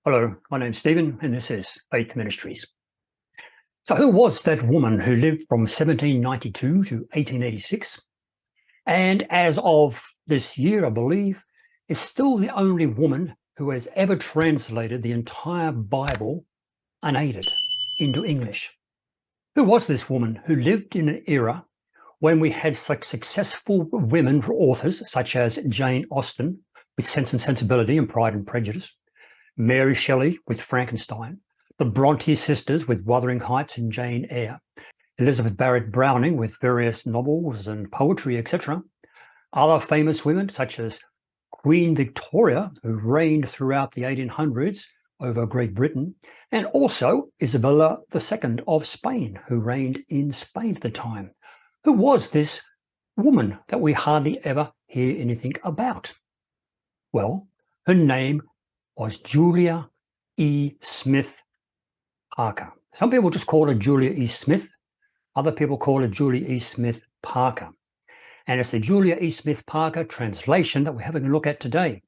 Hello, my name's Stephen, and this is Faith Ministries. So who was that woman who lived from 1792 to 1886? And as of this year, I believe, is still the only woman who has ever translated the entire Bible unaided into English. Who was this woman who lived in an era when we had such successful women authors such as Jane Austen with Sense and Sensibility and Pride and Prejudice, Mary Shelley with Frankenstein, the Bronte sisters with Wuthering Heights and Jane Eyre, Elizabeth Barrett Browning with various novels and poetry, etc. Other famous women such as Queen Victoria, who reigned throughout the 1800s over Great Britain, and also Isabella II of Spain, who reigned in Spain at the time. Who was this woman that we hardly ever hear anything about? Well, her name was Julia E. Smith Parker. Some people just call her Julia E. Smith. Other people call her Julia E. Smith Parker. And it's the Julia E. Smith Parker translation that we're having a look at today.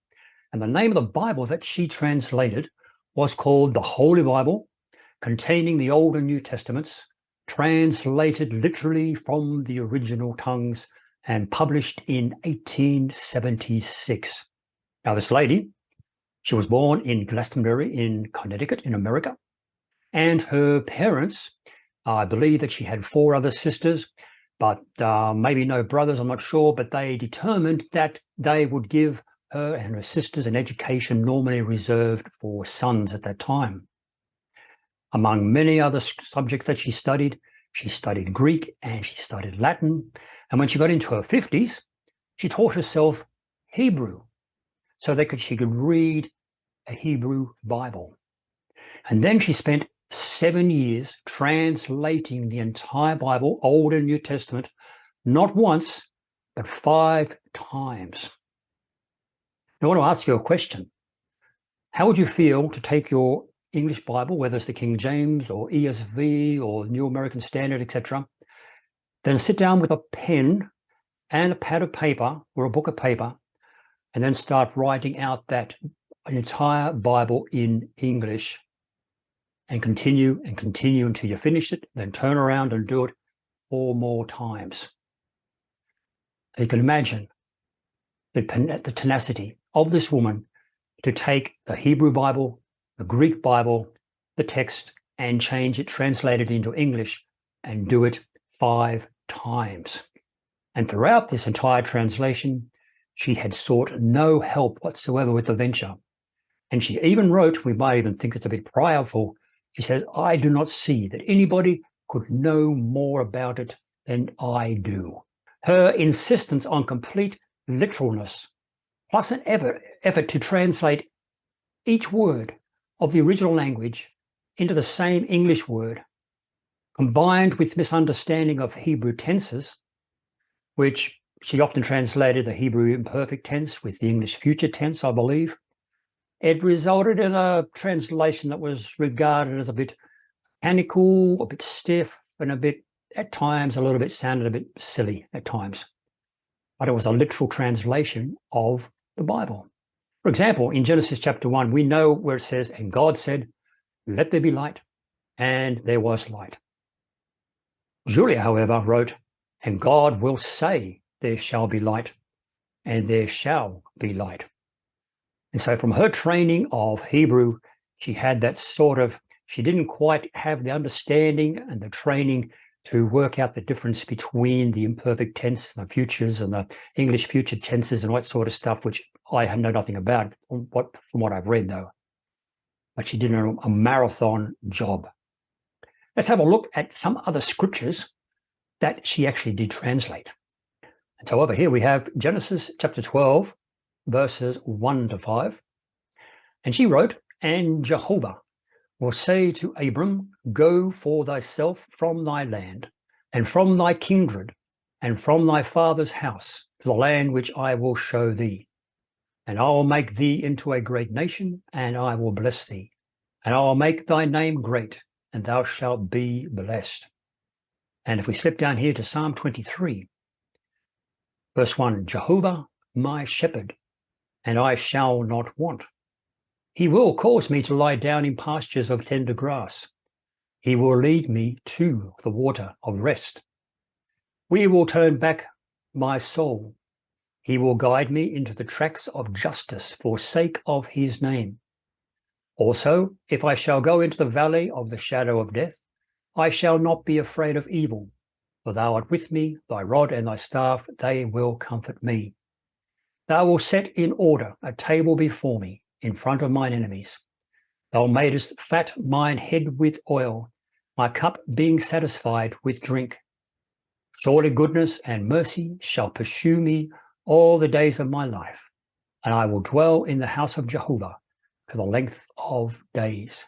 And the name of the Bible that she translated was called the Holy Bible, containing the Old and New Testaments, translated literally from the original tongues and published in 1876. Now, this lady, she was born in Glastonbury in Connecticut in America, and her parents, I believe that she had 4 other sisters, but maybe no brothers, I'm not sure, but they determined that they would give her and her sisters an education normally reserved for sons at that time. Among many other subjects that she studied Greek and she studied Latin, and when she got into her 50s, she taught herself Hebrew so that she could read a Hebrew Bible. And then she spent 7 years translating the entire Bible, Old and New Testament, not once, but 5 times. Now, I want to ask you a question. How would you feel to take your English Bible, whether it's the King James or ESV or New American Standard, etc., then sit down with a pen and a pad of paper or a book of paper, and then start writing out that entire Bible in English and continue until you finish it, then turn around and do it 4 more times. So you can imagine the tenacity of this woman to take the Hebrew Bible, the Greek Bible, the text, and change it, translate it into English, and do it 5 times. And throughout this entire translation, she had sought no help whatsoever with the venture. And she even wrote, we might even think it's a bit prideful, she says, I do not see that anybody could know more about it than I do. Her insistence on complete literalness, plus an effort to translate each word of the original language into the same English word, combined with misunderstanding of Hebrew tenses, which she often translated the Hebrew imperfect tense with the English future tense, I believe. It resulted in a translation that was regarded as a bit mechanical, a bit stiff, and at times, sounded a bit silly at times. But it was a literal translation of the Bible. For example, in Genesis chapter 1, we know where it says, and God said, let there be light, and there was light. Julia, however, wrote, and God will say, there shall be light, and there shall be light. And so from her training of Hebrew, she had that she didn't quite have the understanding and the training to work out the difference between the imperfect tense and the futures and the English future tenses and all that sort of stuff, which I know nothing about from what I've read, though. But she did a marathon job. Let's have a look at some other scriptures that she actually did translate. And so over here we have Genesis chapter 12, verses 1 to 5. And she wrote, and Jehovah will say to Abram, go for thyself from thy land, and from thy kindred, and from thy father's house, to the land which I will show thee. And I will make thee into a great nation, and I will bless thee. And I will make thy name great, and thou shalt be blessed. And if we slip down here to Psalm 23, verse 1, Jehovah my shepherd, and I shall not want. He will cause me to lie down in pastures of tender grass. He will lead me to the water of rest. We will turn back my soul. He will guide me into the tracks of justice for sake of his name. Also, if I shall go into the valley of the shadow of death, I shall not be afraid of evil, for thou art with me, thy rod and thy staff, they will comfort me. Thou wilt set in order a table before me in front of mine enemies. Thou madest fat mine head with oil, my cup being satisfied with drink. Surely goodness and mercy shall pursue me all the days of my life, and I will dwell in the house of Jehovah for the length of days.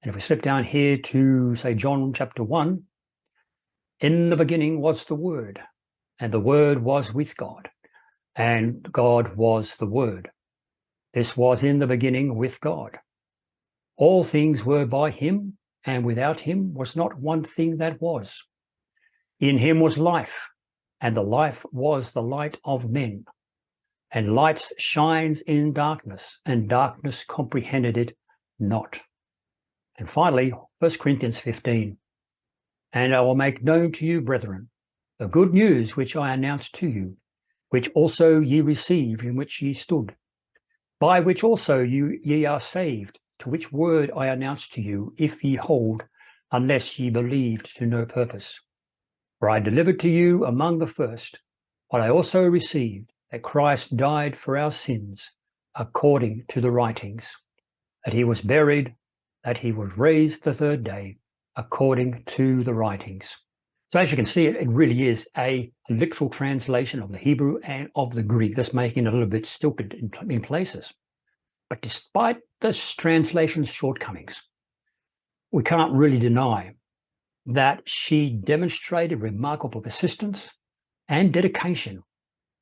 And if we slip down here to, say, John chapter 1, in the beginning was the Word, and the Word was with God, and God was the Word. This was in the beginning with God. All things were by him, and without him was not one thing that was. In him was life, and the life was the light of men. And light shines in darkness, and darkness comprehended it not. And finally, 1 Corinthians 15. And I will make known to you, brethren, the good news which I announced to you, which also ye received, in which ye stood, by which also ye are saved, to which word I announced to you, if ye hold, unless ye believed to no purpose. For I delivered to you among the first what I also received, that Christ died for our sins, according to the writings, that he was buried, that he was raised the third day, according to the writings. So as you can see, it really is a literal translation of the Hebrew and of the Greek. That's making it a little bit stilted in places. But despite this translation's shortcomings, we can't really deny that she demonstrated remarkable persistence and dedication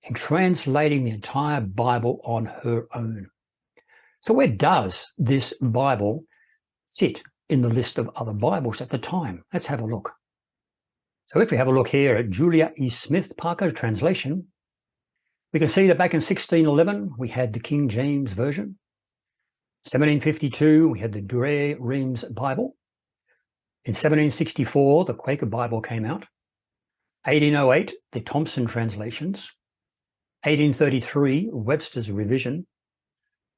in translating the entire Bible on her own. So where does this Bible sit in the list of other Bibles at the time? Let's have a look. So if we have a look here at Julia E. Smith Parker translation, we can see that back in 1611, we had the King James Version. 1752, we had the Douay-Rheims Bible. In 1764, the Quaker Bible came out. 1808, the Thompson translations. 1833, Webster's revision.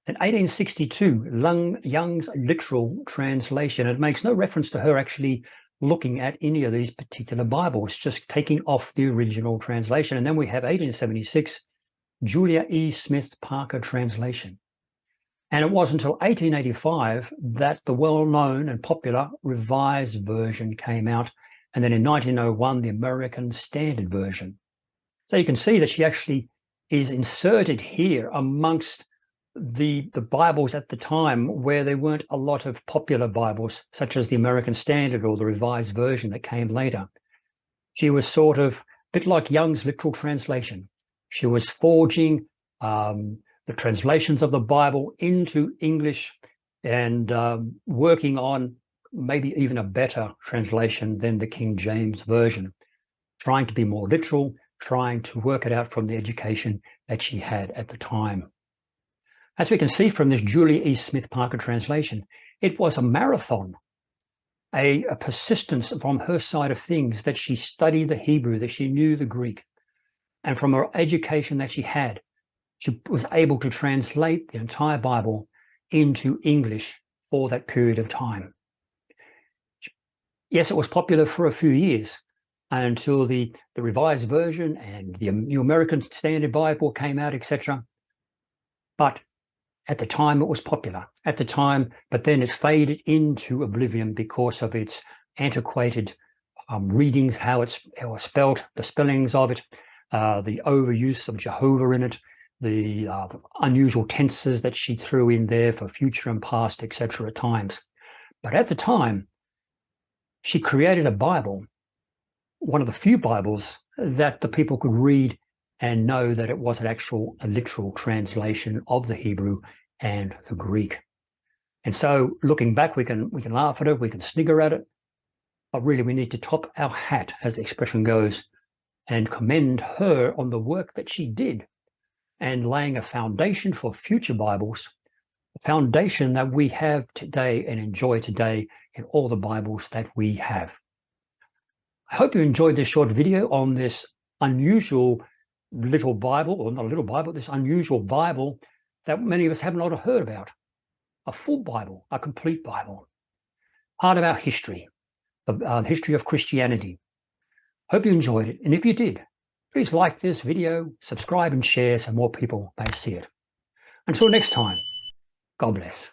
And 1862, Young's literal translation. It makes no reference to her actually looking at any of these particular Bibles, just taking off the original translation. And then we have 1876, Julia E. Smith Parker translation. And it wasn't until 1885 that the well-known and popular Revised Version came out, and then in 1901, the American Standard Version. So you can see that she actually is inserted here amongst the Bibles at the time where there weren't a lot of popular Bibles, such as the American Standard or the Revised Version that came later. She was sort of a bit like Young's literal translation. She was forging the translations of the Bible into English and working on maybe even a better translation than the King James Version, trying to be more literal, trying to work it out from the education that she had at the time. As we can see from this Julia E. Smith Parker translation, it was a marathon, a persistence from her side of things, that she studied the Hebrew, that she knew the Greek, and from her education that she had, she was able to translate the entire Bible into English for that period of time. Yes, it was popular for a few years until the Revised Version and the New American Standard Bible came out, etc. But at the time, it was popular at the time, but then it faded into oblivion because of its antiquated readings, how it was spelled, the spellings of it, the overuse of Jehovah in it, the unusual tenses that she threw in there for future and past, etc. times. But at the time, she created a Bible, one of the few Bibles that the people could read and know that it was a literal translation of the Hebrew and the Greek. And so looking back, we can laugh at it, we can snigger at it, but really we need to top our hat, as the expression goes, and commend her on the work that she did and laying a foundation for future Bibles, foundation that we have today and enjoy today in all the Bibles that we have. I hope you enjoyed this short video on this unusual little Bible, or not a little Bible, this unusual Bible that many of us haven't heard about. A full Bible, a complete Bible, part of our history, the history of Christianity. Hope you enjoyed it. And if you did, please like this video, subscribe and share so more people may see it. Until next time, God bless.